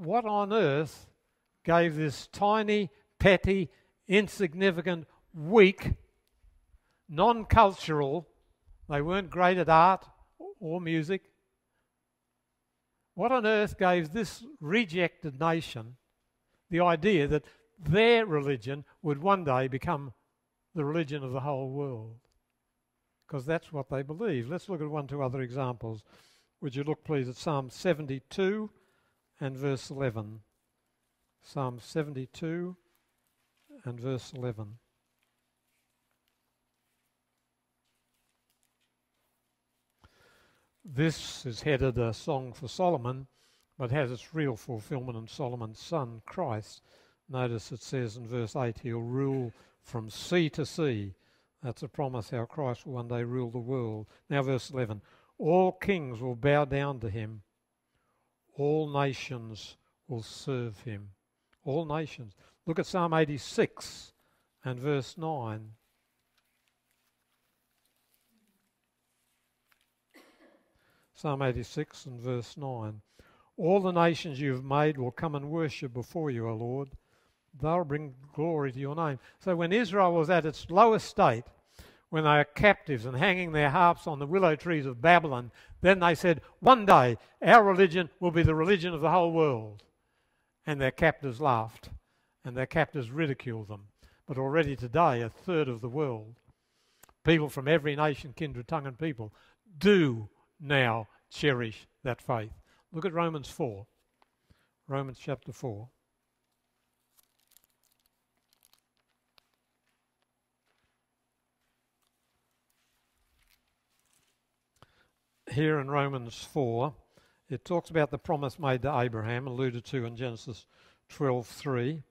what on earth gave this tiny, petty, insignificant, weak, non-cultural, they weren't great at art or music, what on earth gave this rejected nation the idea that their religion would one day become the religion of the whole world? Because that's what they believe. Let's look at one or two other examples. Would you look, please, at Psalm 72 and verse 11. Psalm 72 and verse 11. This is headed a song for Solomon, but has its real fulfillment in Solomon's son, Christ. Notice it says in verse 8, he'll rule from sea to sea. That's a promise how Christ will one day rule the world. Now verse 11, all kings will bow down to him. All nations will serve him. All nations. Look at Psalm 86 and verse 9. Psalm 86 and verse 9. All the nations you have made will come and worship before you, O Lord. They'll bring glory to your name. So when Israel was at its lowest state, when they were captives and hanging their harps on the willow trees of Babylon, then they said, one day our religion will be the religion of the whole world. And their captors laughed, and their captors ridiculed them. But already today, a third of the world, people from every nation, kindred, tongue and people, do now cherish that faith. Look at Romans 4. Romans chapter 4. Here in Romans 4, it talks about the promise made to Abraham, alluded to in Genesis 12:3.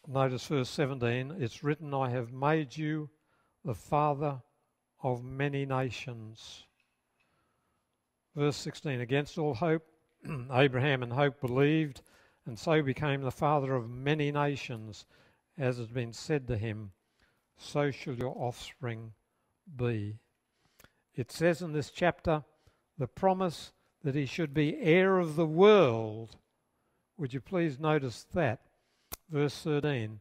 Notice verse 17, it's written, I have made you the father of many nations. Verse 16, against all hope, Abraham in hope believed, and so became the father of many nations, as has been said to him, so shall your offspring be. It says in this chapter, the promise that he should be heir of the world. Would you please notice that? Verse 13,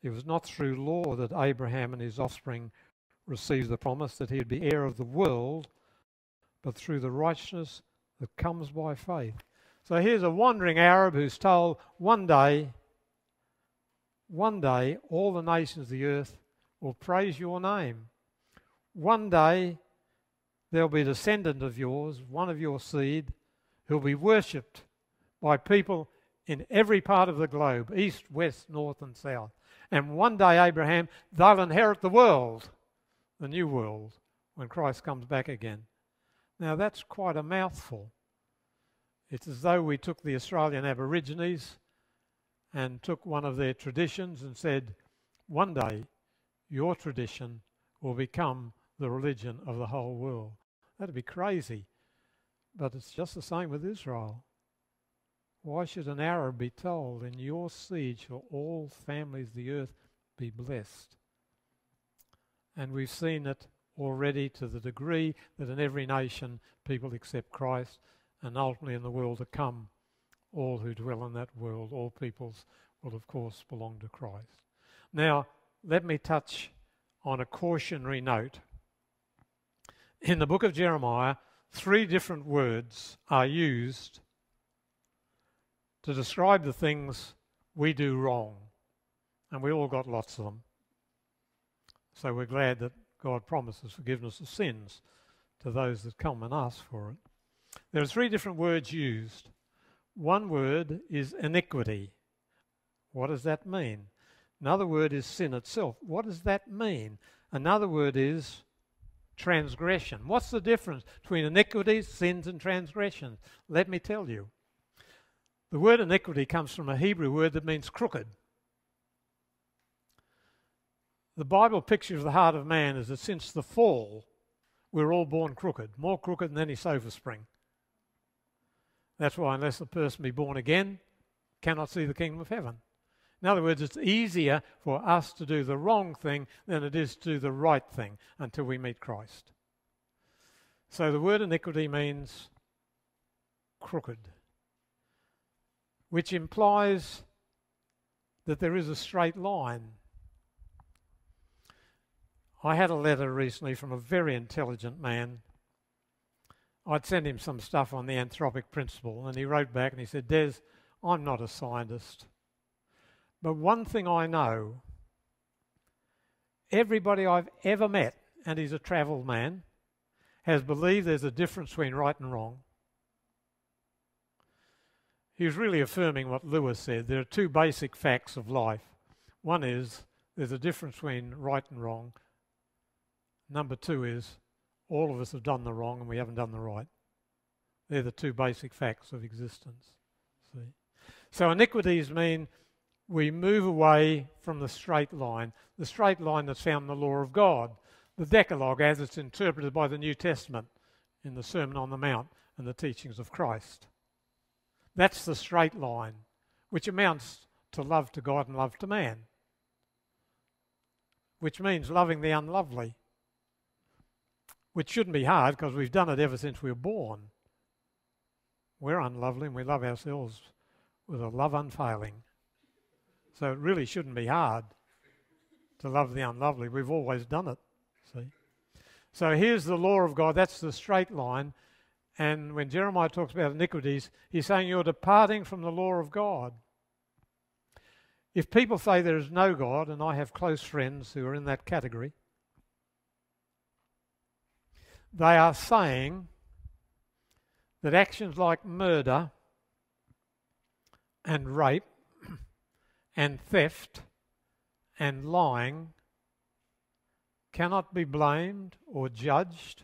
it was not through law that Abraham and his offspring received the promise that he would be heir of the world, but through the righteousness that comes by faith. So here's a wandering Arab who's told one day, all the nations of the earth will praise your name. One day, there'll be a descendant of yours, one of your seed, who'll be worshipped by people in every part of the globe, east, west, north and south. And one day, Abraham, they'll inherit the world, the new world, when Christ comes back again. Now that's quite a mouthful. It's as though we took the Australian Aborigines and took one of their traditions and said, one day your tradition will become the religion of the whole world. That'd be crazy. But it's just the same with Israel. Why should an Arab be told, in your seed shall all families of the earth be blessed? And we've seen it already to the degree that in every nation people accept Christ, and ultimately in the world to come, all who dwell in that world, all peoples will of course belong to Christ. Now, let me touch on a cautionary note. In the book of Jeremiah, 3 different words are used to describe the things we do wrong. And we all got lots of them. So we're glad that God promises forgiveness of sins to those that come and ask for it. There are 3 different words used. One word is iniquity. What does that mean? Another word is sin itself. What does that mean? Another word is transgression. What's the difference between iniquities, sins and transgressions? Let me tell you. The word iniquity comes from a Hebrew word that means crooked. The Bible picture of the heart of man is that since the fall, we're all born crooked, more crooked than any sofa spring. That's why unless a person be born again, cannot see the kingdom of heaven. In other words, it's easier for us to do the wrong thing than it is to do the right thing until we meet Christ. So the word iniquity means crooked, which implies that there is a straight line. I had a letter recently from a very intelligent man. I'd sent him some stuff on the anthropic principle, and he wrote back and he said, Des, I'm not a scientist, but one thing I know, everybody I've ever met, and he's a travelled man, has believed there's a difference between right and wrong. He was really affirming what Lewis said. There are two basic facts of life. One is there's a difference between right and wrong. Number two is all of us have done the wrong and we haven't done the right. They're the two basic facts of existence. See? So iniquities mean we move away from the straight line that's found in the law of God, the Decalogue as it's interpreted by the New Testament in the Sermon on the Mount and the teachings of Christ. That's the straight line, which amounts to love to God and love to man, which means loving the unlovely, which shouldn't be hard because we've done it ever since we were born. We're unlovely and we love ourselves with a love unfailing. So it really shouldn't be hard to love the unlovely. We've always done it, see. So here's the law of God. That's the straight line. And when Jeremiah talks about iniquities, he's saying you're departing from the law of God. If people say there is no God, and I have close friends who are in that category, they are saying that actions like murder and rape and theft and lying cannot be blamed or judged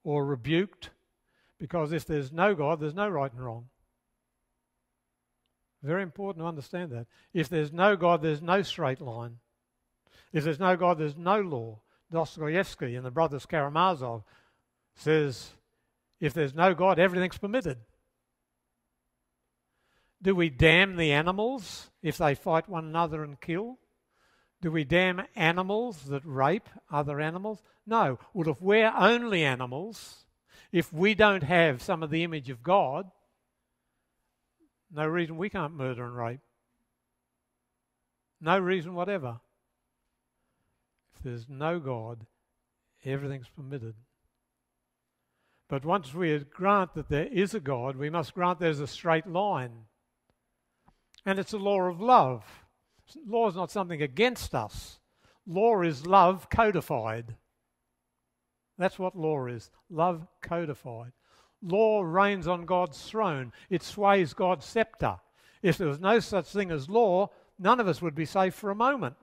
or rebuked, because if there's no God, there's no right and wrong. Very important to understand that. If there's no God, there's no straight line. If there's no God, there's no law. Dostoevsky and the brothers Karamazov says, if there's no God, everything's permitted. Do we damn the animals if they fight one another and kill? Do we damn animals that rape other animals? No. Well, if we're only animals, if we don't have some of the image of God, no reason we can't murder and rape. No reason whatever. If there's no God, everything's permitted. But once we grant that there is a God, we must grant there's a straight line. And it's a law of love. Law is not something against us. Law is love codified. That's what law is. Love codified. Law reigns on God's throne. It sways God's scepter. If there was no such thing as law, none of us would be safe for a moment.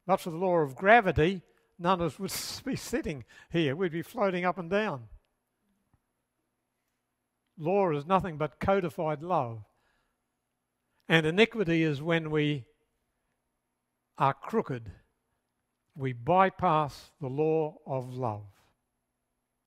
But for the law of gravity, none of us would be sitting here. We'd be floating up and down. Law is nothing but codified love. And iniquity is when we are crooked. We bypass the law of love.